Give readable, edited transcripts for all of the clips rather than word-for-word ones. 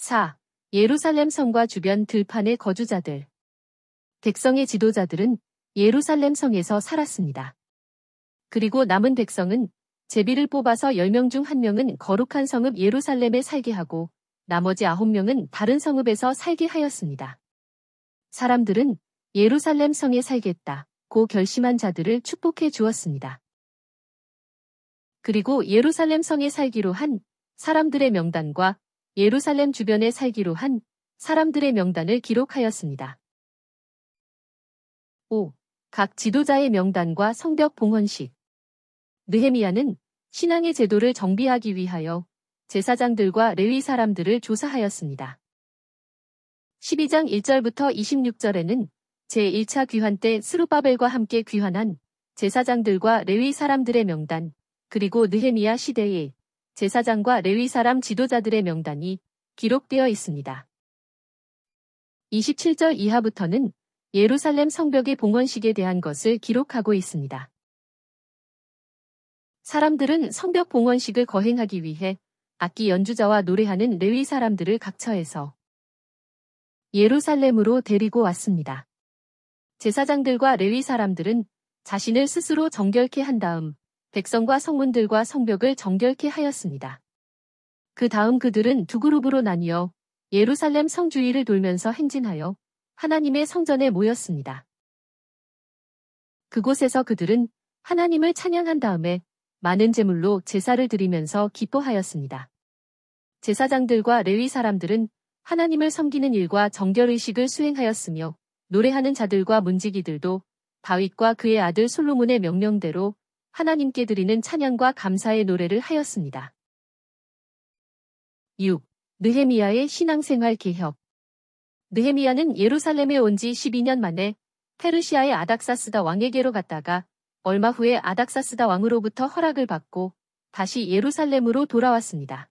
4. 예루살렘 성과 주변 들판의 거주자들. 백성의 지도자들은 예루살렘 성에서 살았습니다. 그리고 남은 백성은 제비를 뽑아서 10명 중 1명은 거룩한 성읍 예루살렘에 살게 하고 나머지 9명은 다른 성읍에서 살게 하였습니다. 사람들은 예루살렘 성에 살겠다고 결심한 자들을 축복해 주었습니다. 그리고 예루살렘 성에 살기로 한 사람들의 명단과 예루살렘 주변에 살기로 한 사람들의 명단을 기록하였습니다. 5. 각 지도자의 명단과 성벽 봉헌식. 느헤미야는 신앙의 제도를 정비하기 위하여 제사장들과 레위 사람들을 조사하였습니다. 12장 1절부터 26절에는 제1차 귀환 때 스룹바벨과 함께 귀환한 제사장들과 레위 사람들의 명단, 그리고 느헤미야 시대의 제사장과 레위 사람 지도자들의 명단이 기록되어 있습니다. 27절 이하부터는 예루살렘 성벽의 봉헌식에 대한 것을 기록하고 있습니다. 사람들은 성벽 봉헌식을 거행하기 위해 악기 연주자와 노래하는 레위 사람들을 각처에서 예루살렘으로 데리고 왔습니다. 제사장들과 레위 사람들은 자신을 스스로 정결케 한 다음 백성과 성문들과 성벽을 정결케 하였습니다. 그 다음 그들은 두 그룹으로 나뉘어 예루살렘 성 주위를 돌면서 행진하여 하나님의 성전에 모였습니다. 그곳에서 그들은 하나님을 찬양한 다음에 많은 제물로 제사를 드리면서 기뻐하였습니다. 제사장들과 레위 사람들은 하나님을 섬기는 일과 정결의식을 수행하였으며 노래하는 자들과 문지기들도 다윗과 그의 아들 솔로몬의 명령대로 하나님께 드리는 찬양과 감사의 노래를 하였습니다. 6. 느헤미야의 신앙생활 개혁. 느헤미야는 예루살렘에 온 지 12년 만에 페르시아의 아닥사스다 왕에게로 갔다가 얼마 후에 아닥사스다 왕으로부터 허락을 받고 다시 예루살렘으로 돌아왔습니다.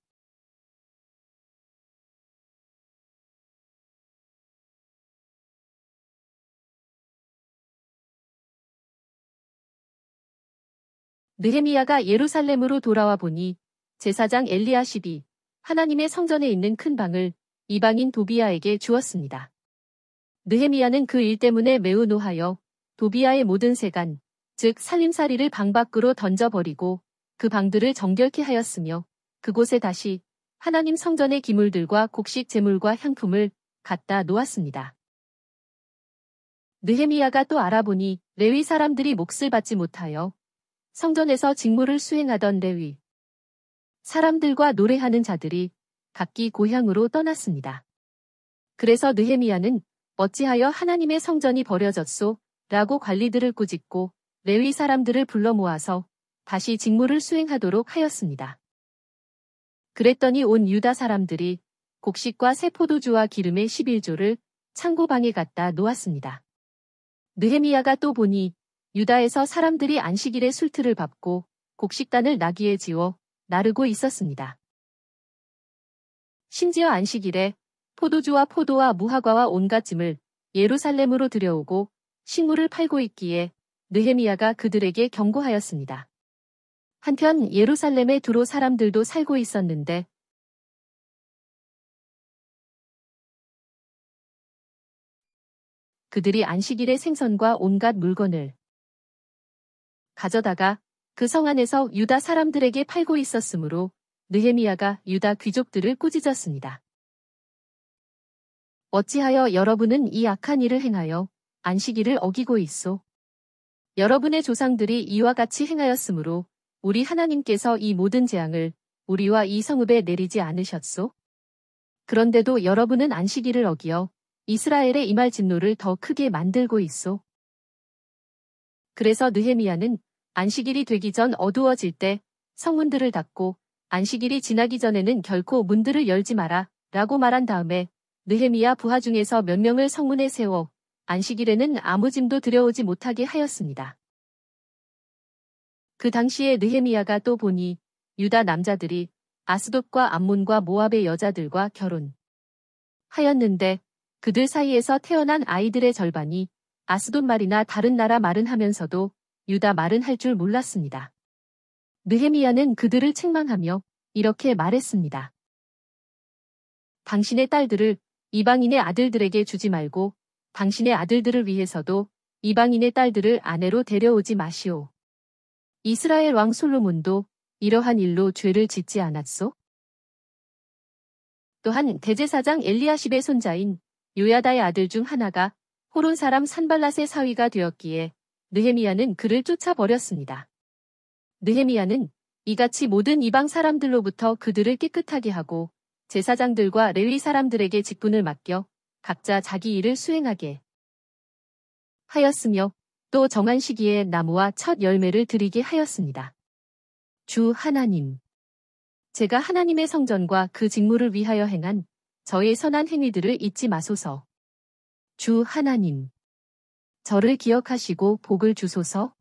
느헤미야가 예루살렘으로 돌아와 보니 제사장 엘리야십이 하나님의 성전에 있는 큰 방을 이방인 도비야에게 주었습니다. 느헤미야는 그 일 때문에 매우 노하여 도비야의 모든 세간, 즉 살림살이를 방 밖으로 던져버리고 그 방들을 정결케 하였으며 그곳에 다시 하나님 성전의 기물들과 곡식 제물과 향품을 갖다 놓았습니다. 느헤미야가 또 알아보니 레위 사람들이 몫을 받지 못하여 성전에서 직무를 수행하던 레위 사람들과 노래하는 자들이 각기 고향으로 떠났습니다. 그래서 느헤미야는 어찌하여 하나님의 성전이 버려졌소? 라고 관리들을 꾸짖고 레위 사람들을 불러 모아서 다시 직무를 수행하도록 하였습니다. 그랬더니 온 유다 사람들이 곡식과 새 포도주와 기름의 11조를 창고방에 갖다 놓았습니다. 느헤미야가 또 보니 유다에서 사람들이 안식일에 술틀을 밟고 곡식단을 나귀에 지워 나르고 있었습니다. 심지어 안식일에 포도주와 포도와 무화과와 온갖 짐을 예루살렘으로 들여오고 식물을 팔고 있기에 느헤미야가 그들에게 경고하였습니다. 한편 예루살렘에 두로 사람들도 살고 있었는데 그들이 안식일에 생선과 온갖 물건을 가져다가 그 성 안에서 유다 사람들에게 팔고 있었으므로 느헤미야가 유다 귀족들을 꾸짖었습니다. 어찌하여 여러분은 이 악한 일을 행하여 안식일을 어기고 있소? 여러분의 조상들이 이와 같이 행하였으므로 우리 하나님께서 이 모든 재앙을 우리와 이 성읍에 내리지 않으셨소? 그런데도 여러분은 안식일을 어기어 이스라엘의 임할 진노를 더 크게 만들고 있소. 그래서 느헤미야는 안식일이 되기 전 어두워질 때 성문들을 닫고 안식일이 지나기 전에는 결코 문들을 열지 마라 라고 말한 다음에 느헤미야 부하 중에서 몇 명을 성문에 세워 안식일에는 아무 짐도 들여오지 못하게 하였습니다. 그 당시에 느헤미야가 또 보니 유다 남자들이 아스돗과 암몬과 모압의 여자들과 결혼하였는데 그들 사이에서 태어난 아이들의 절반이 아스돗 말이나 다른 나라 말은 하면서도 유다 말은 할 줄 몰랐습니다. 느헤미야는 그들을 책망하며 이렇게 말했습니다. 당신의 딸들을 이방인의 아들들에게 주지 말고 당신의 아들들을 위해서도 이방인의 딸들을 아내로 데려오지 마시오. 이스라엘 왕 솔로몬도 이러한 일로 죄를 짓지 않았소? 또한 대제사장 엘리야십의 손자인 요야다의 아들 중 하나가 호론 사람 산발랏의 사위가 되었기에 느헤미야는 그를 쫓아버렸습니다. 느헤미야는 이같이 모든 이방 사람들로부터 그들을 깨끗하게 하고 제사장들과 레위 사람들에게 직분을 맡겨 각자 자기 일을 수행하게 하였으며 또 정한 시기에 나무와 첫 열매를 드리게 하였습니다. 주 하나님, 제가 하나님의 성전과 그 직무를 위하여 행한 저의 선한 행위들을 잊지 마소서. 주 하나님, 저를 기억하시고 복을 주소서.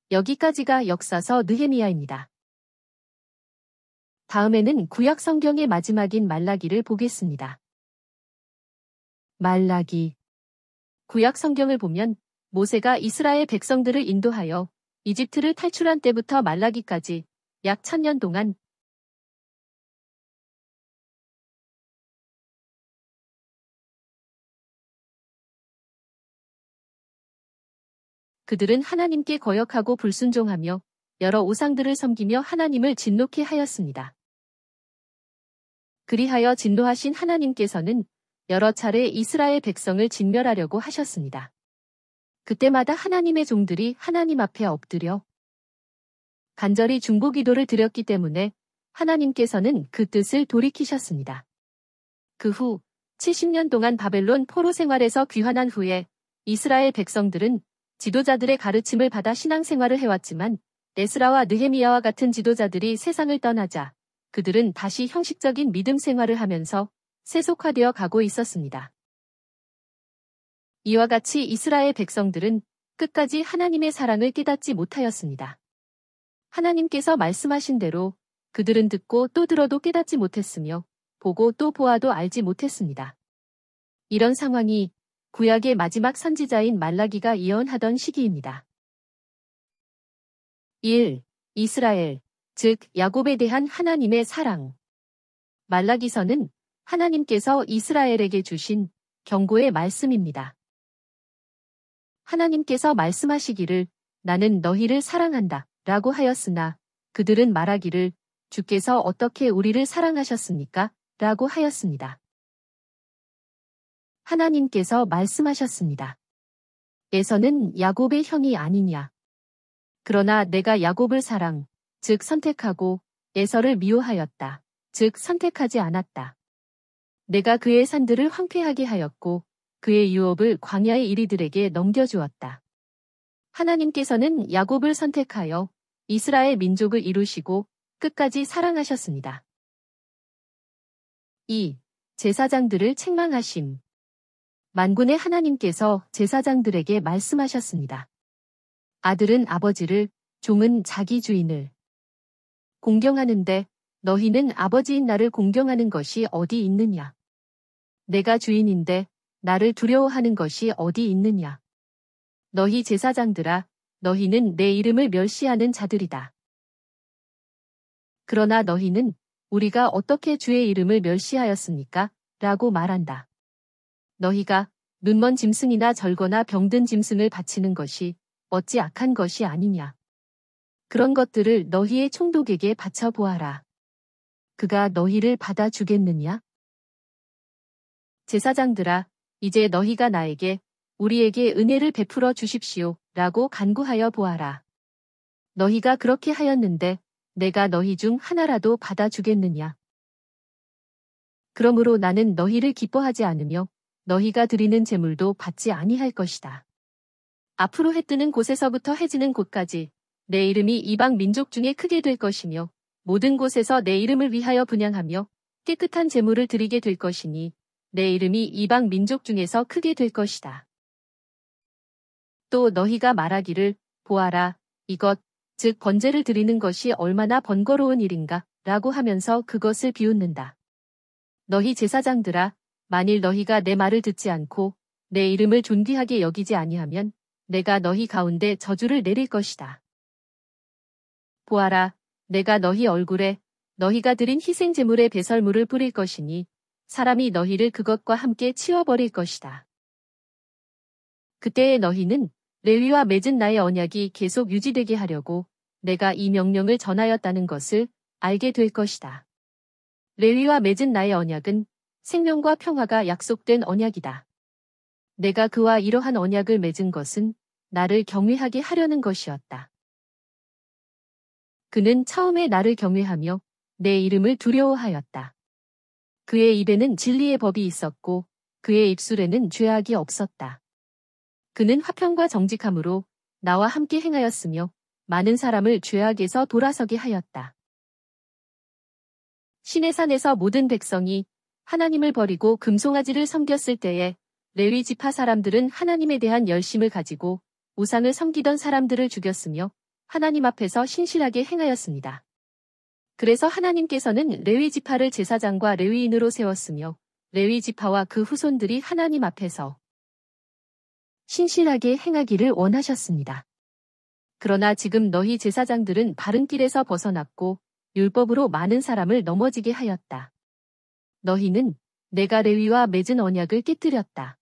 여기까지가 역사서 느헤미야입니다. 다음에는 구약 성경의 마지막인 말라기를 보겠습니다. 말라기. 구약 성경을 보면 모세가 이스라엘 백성들을 인도하여 이집트를 탈출한 때부터 말라기까지 약 1000년 동안 그들은 하나님께 거역하고 불순종하며 여러 우상들을 섬기며 하나님을 진노케 하였습니다. 그리하여 진노하신 하나님께서는 여러 차례 이스라엘 백성을 진멸하려고 하셨습니다. 그때마다 하나님의 종들이 하나님 앞에 엎드려 간절히 중보기도를 드렸기 때문에 하나님께서는 그 뜻을 돌이키셨습니다. 그 후 70년 동안 바벨론 포로 생활에서 귀환한 후에 이스라엘 백성들은 지도자들의 가르침을 받아 신앙생활을 해왔지만 에스라와 느헤미야와 같은 지도자들이 세상을 떠나자 그들은 다시 형식적인 믿음 생활을 하면서 세속화되어 가고 있었습니다. 이와 같이 이스라엘 백성들은 끝까지 하나님의 사랑을 깨닫지 못하였습니다. 하나님께서 말씀하신 대로 그들은 듣고 또 들어도 깨닫지 못했으며 보고 또 보아도 알지 못했습니다. 이런 상황이 구약의 마지막 선지자인 말라기가 예언하던 시기입니다. 1. 이스라엘, 즉 야곱에 대한 하나님의 사랑. 말라기서는 하나님께서 이스라엘에게 주신 경고의 말씀입니다. 하나님께서 말씀하시기를 나는 너희를 사랑한다 라고 하였으나 그들은 말하기를 주께서 어떻게 우리를 사랑하셨습니까? 라고 하였습니다. 하나님께서 말씀하셨습니다. 에서는 야곱의 형이 아니냐. 그러나 내가 야곱을 사랑, 즉 선택하고 에서를 미워하였다. 즉 선택하지 않았다. 내가 그의 산들을 황폐하게 하였고 그의 유업을 광야의 이리들에게 넘겨주었다. 하나님께서는 야곱을 선택하여 이스라엘 민족을 이루시고 끝까지 사랑하셨습니다. 2. 제사장들을 책망하심. 만군의 하나님께서 제사장들에게 말씀하셨습니다. 아들은 아버지를, 종은 자기 주인을 공경하는데 너희는 아버지인 나를 공경하는 것이 어디 있느냐? 내가 주인인데 나를 두려워하는 것이 어디 있느냐? 너희 제사장들아, 너희는 내 이름을 멸시하는 자들이다. 그러나 너희는 우리가 어떻게 주의 이름을 멸시하였습니까? 라고 말한다. 너희가 눈먼 짐승이나 절거나 병든 짐승을 바치는 것이 어찌 악한 것이 아니냐. 그런 것들을 너희의 총독에게 바쳐보아라. 그가 너희를 받아주겠느냐? 제사장들아, 이제 너희가 나에게 우리에게 은혜를 베풀어 주십시오 라고 간구하여 보아라. 너희가 그렇게 하였는데 내가 너희 중 하나라도 받아주겠느냐? 그러므로 나는 너희를 기뻐하지 않으며 너희가 드리는 제물도 받지 아니할 것이다. 앞으로 해 뜨는 곳에서부터 해지는 곳까지 내 이름이 이방 민족 중에 크게 될 것이며 모든 곳에서 내 이름을 위하여 분향하며 깨끗한 제물을 드리게 될 것이니 내 이름이 이방 민족 중에서 크게 될 것이다. 또 너희가 말하기를 보아라 이것 즉 번제를 드리는 것이 얼마나 번거로운 일인가 라고 하면서 그것을 비웃는다. 너희 제사장들아 만일 너희가 내 말을 듣지 않고 내 이름을 존귀하게 여기지 아니하면 내가 너희 가운데 저주를 내릴 것이다. 보아라 내가 너희 얼굴에 너희가 드린 희생 제물에 배설물을 뿌릴 것이니 사람이 너희를 그것과 함께 치워버릴 것이다. 그때에 너희는 레위와 맺은 나의 언약이 계속 유지되게 하려고 내가 이 명령을 전하였다는 것을 알게 될 것이다. 레위와 맺은 나의 언약은 생명과 평화가 약속된 언약이다. 내가 그와 이러한 언약을 맺은 것은 나를 경외하게 하려는 것이었다. 그는 처음에 나를 경외하며 내 이름을 두려워하였다. 그의 입에는 진리의 법이 있었고 그의 입술에는 죄악이 없었다. 그는 화평과 정직함으로 나와 함께 행하였으며 많은 사람을 죄악에서 돌아서게 하였다. 시내산에서 모든 백성이 하나님을 버리고 금송아지를 섬겼을 때에 레위 지파 사람들은 하나님에 대한 열심을 가지고 우상을 섬기던 사람들을 죽였으며 하나님 앞에서 신실하게 행하였습니다. 그래서 하나님께서는 레위 지파를 제사장과 레위인으로 세웠으며 레위 지파와 그 후손들이 하나님 앞에서 신실하게 행하기를 원하셨습니다. 그러나 지금 너희 제사장들은 바른 길에서 벗어났고 율법으로 많은 사람을 넘어지게 하였다. 너희는 내가 레위와 맺은 언약을 깨뜨렸다.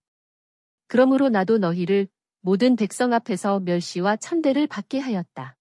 그러므로 나도 너희를 모든 백성 앞에서 멸시와 천대를 받게 하였다.